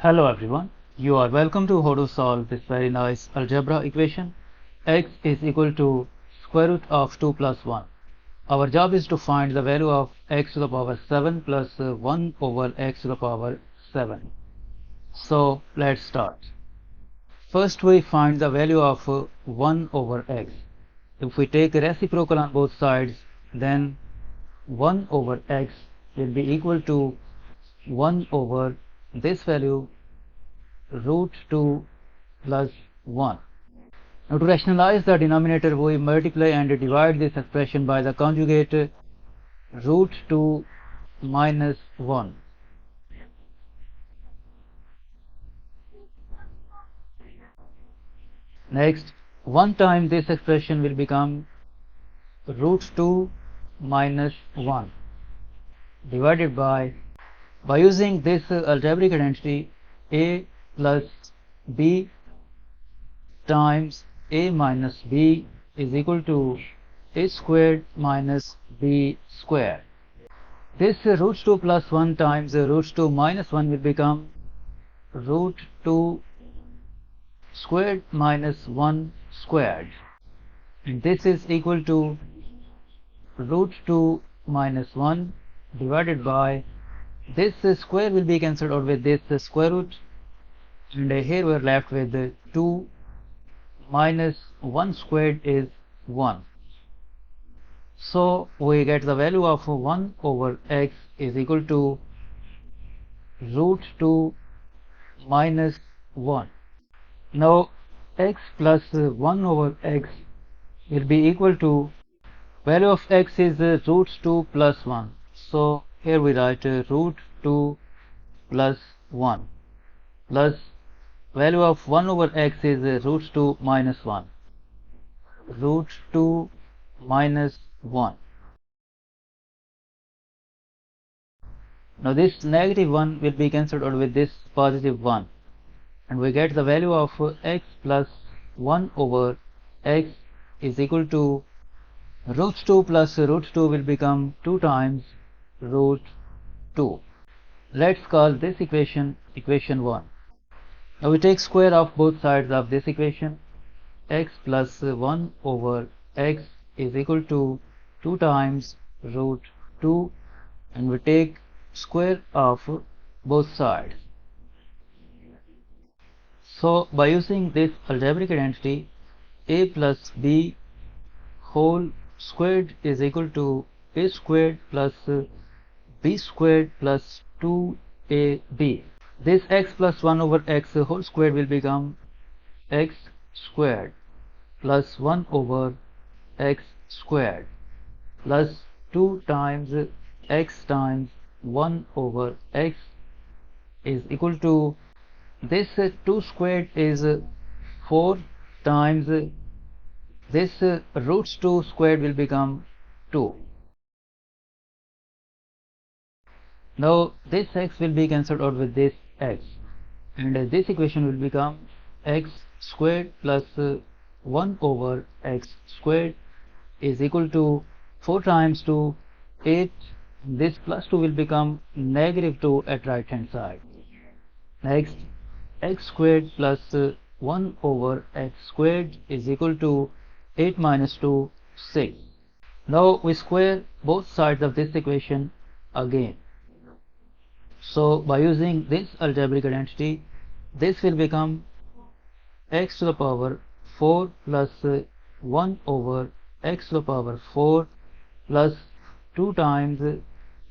Hello everyone, you are welcome to how to solve this very nice algebra equation. X is equal to square root of 2 plus 1. Our job is to find the value of x to the power 7 plus 1 over x to the power 7. So let's start. First we find the value of 1 over x. If we take a reciprocal on both sides, then 1 over x will be equal to 1 over this value root 2 plus 1. Now to rationalize the denominator, we multiply and divide this expression by the conjugate root 2 minus 1. Next, 1 time this expression will become root 2 minus 1 divided by using this algebraic identity a plus b times a minus b is equal to a squared minus b squared. This root 2 plus 1 times root 2 minus 1 will become root 2 squared minus 1 squared, and this is equal to root 2 minus 1 divided by this square will be cancelled out with this square root, and here we are left with 2 minus 1 squared is 1. So we get the value of 1 over x is equal to root 2 minus 1. Now x plus 1 over x will be equal to value of x is root 2 plus 1. So here we write root 2 plus 1 plus value of 1 over x is root 2 minus 1, root 2 minus 1. Now this negative 1 will be cancelled out with this positive 1, and we get the value of x plus 1 over x is equal to root 2 plus root 2 will become 2 times root 2. Let's call this equation equation 1. Now we take square of both sides of this equation. X plus 1 over x is equal to 2 times root 2, and we take square of both sides. So by using this algebraic identity, a plus b whole squared is equal to a squared plus b squared plus 2ab. This x plus 1 over x whole squared will become x squared plus 1 over x squared plus 2 times x times 1 over x is equal to this 2 squared is 4 times this root 2 squared will become 2. Now this x will be cancelled out with this x, and this equation will become x squared plus 1 over x squared is equal to 4 times 2, 8. This plus 2 will become negative 2 at right hand side. Next, x squared plus 1 over x squared is equal to 8 minus 2, 6. Now we square both sides of this equation again. So by using this algebraic identity, this will become x to the power 4 plus 1 over x to the power 4 plus 2 times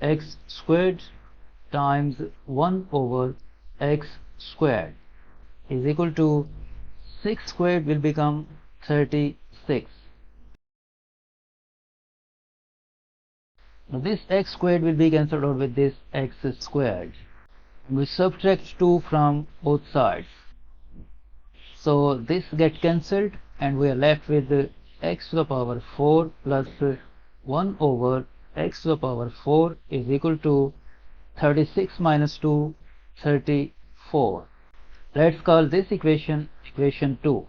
x squared times 1 over x squared is equal to 6 squared will become 36. Now this x squared will be cancelled out with this x squared. We subtract 2 from both sides, so this gets cancelled, and we are left with x to the power 4 plus 1 over x to the power 4 is equal to 36 minus 2, 34. Let's call this equation equation 2.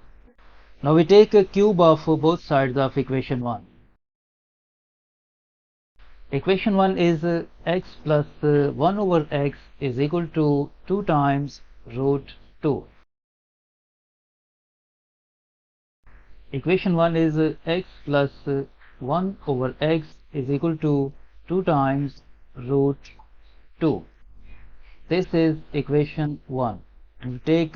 Now we take a cube of both sides of equation 1. Equation 1 is x plus 1 over x is equal to 2 times root 2. Equation 1 is x plus 1 over x is equal to 2 times root 2. This is equation 1. We take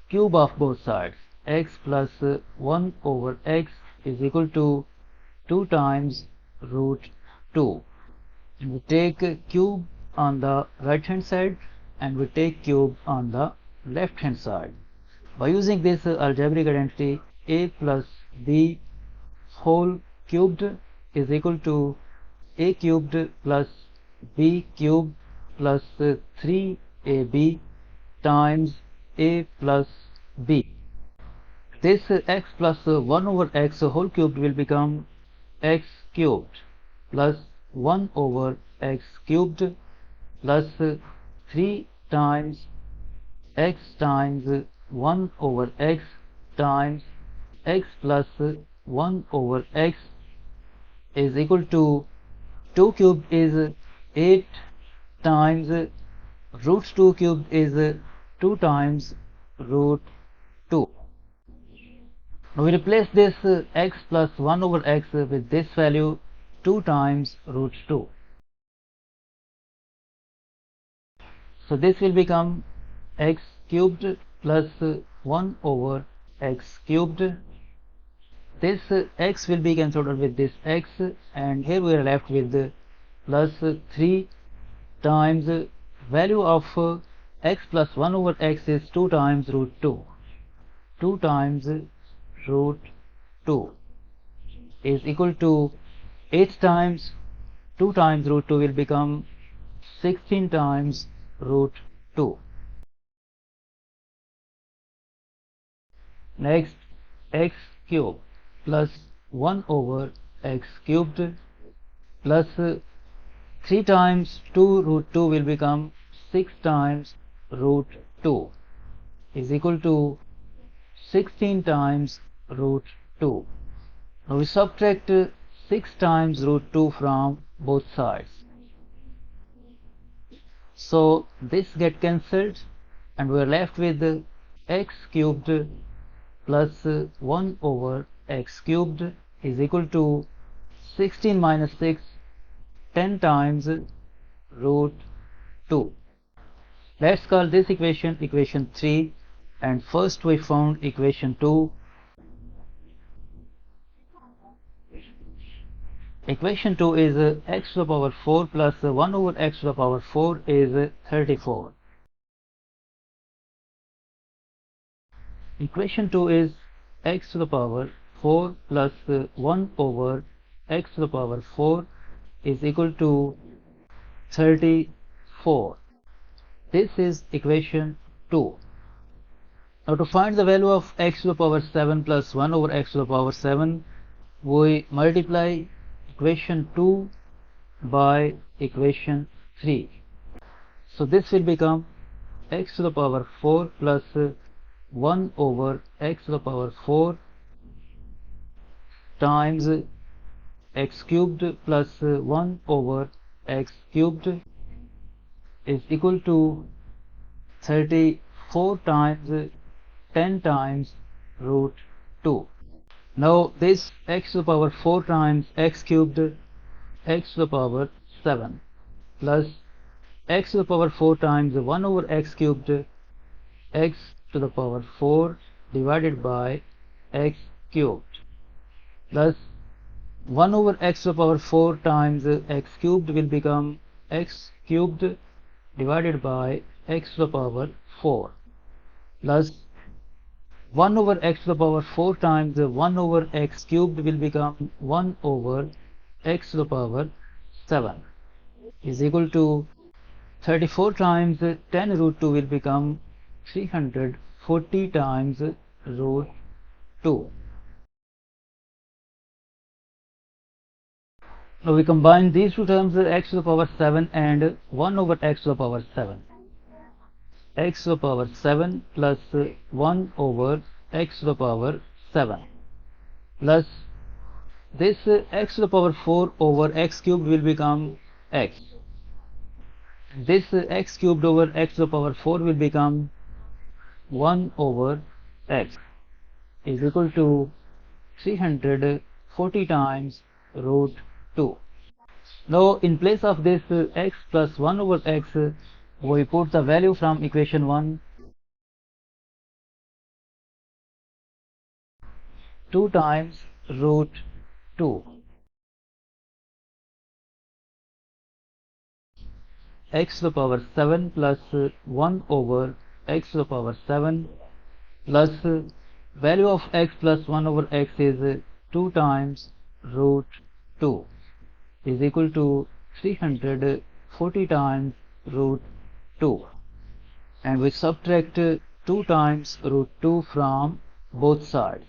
cube of both sides. X plus 1 over x is equal to 2 times root 2. And we take cube on the right hand side and we take cube on the left hand side. By using this algebraic identity, a plus b whole cubed is equal to a cubed plus b cubed plus 3ab times a plus b. This x plus 1 over x whole cubed will become x cubed plus 1 over x cubed plus 3 times x times 1 over x times x plus 1 over x is equal to 2 cubed is 8 times root 2 cubed is 2 times root 2. Now we replace this x plus 1 over x with this value 2 times root 2. So this will become x cubed plus 1 over x cubed. This x will be cancelled out with this x, and here we are left with plus 3 times value of x plus 1 over x is 2 times root 2. 2 times root 2 is equal to 8 times 2 times root 2 will become 16 times root 2. Next, x cubed plus 1 over x cubed plus 3 times 2 root 2 will become 6 times root 2 is equal to 16 times root 2. Now we subtract 6 times root 2 from both sides. So this get cancelled and we are left with x cubed plus 1 over x cubed is equal to 16 minus 6, 10 times root 2. Let's call this equation equation 3, and first we found equation 2. Equation 2 is x to the power 4 plus 1 over x to the power 4 is 34. Equation 2 is x to the power 4 plus 1 over x to the power 4 is equal to 34. This is equation 2. Now to find the value of x to the power 7 plus 1 over x to the power 7, we multiply equation 2 by equation 3. So this will become x to the power 4 plus 1 over x to the power 4 times x cubed plus 1 over x cubed is equal to 34 times 10 times root 2. Now this x to the power 4 times x cubed x to the power 7 plus x to the power 4 times 1 over x cubed x to the power 4 divided by x cubed plus 1 over x to the power 4 times x cubed will become x cubed divided by x to the power 4 plus 1 over x to the power 4 times 1 over x cubed will become 1 over x to the power 7 is equal to 34 times 10 root 2 will become 340 times root 2. Now we combine these two terms, x to the power 7 and 1 over x to the power 7. X to the power 7 plus 1 over x to the power 7 plus this x to the power 4 over x cubed will become x. This x cubed over x to the power 4 will become 1 over x is equal to 340 times root 2. Now in place of this x plus 1 over x, we put the value from equation 1, 2 times root 2. X to the power 7 plus 1 over x to the power 7 plus value of x plus 1 over x is 2 times root 2 is equal to 340 times root 2, and we subtract 2 times root 2 from both sides.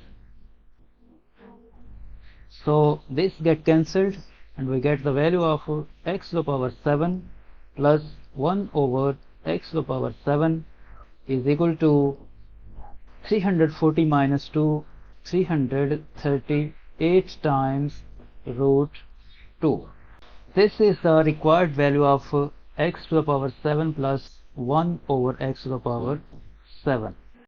So this get cancelled and we get the value of x to the power 7 plus 1 over x to the power 7 is equal to 340 minus 2, 338 times root 2. This is the required value of x to the power 7 plus 1 over x to the power 7.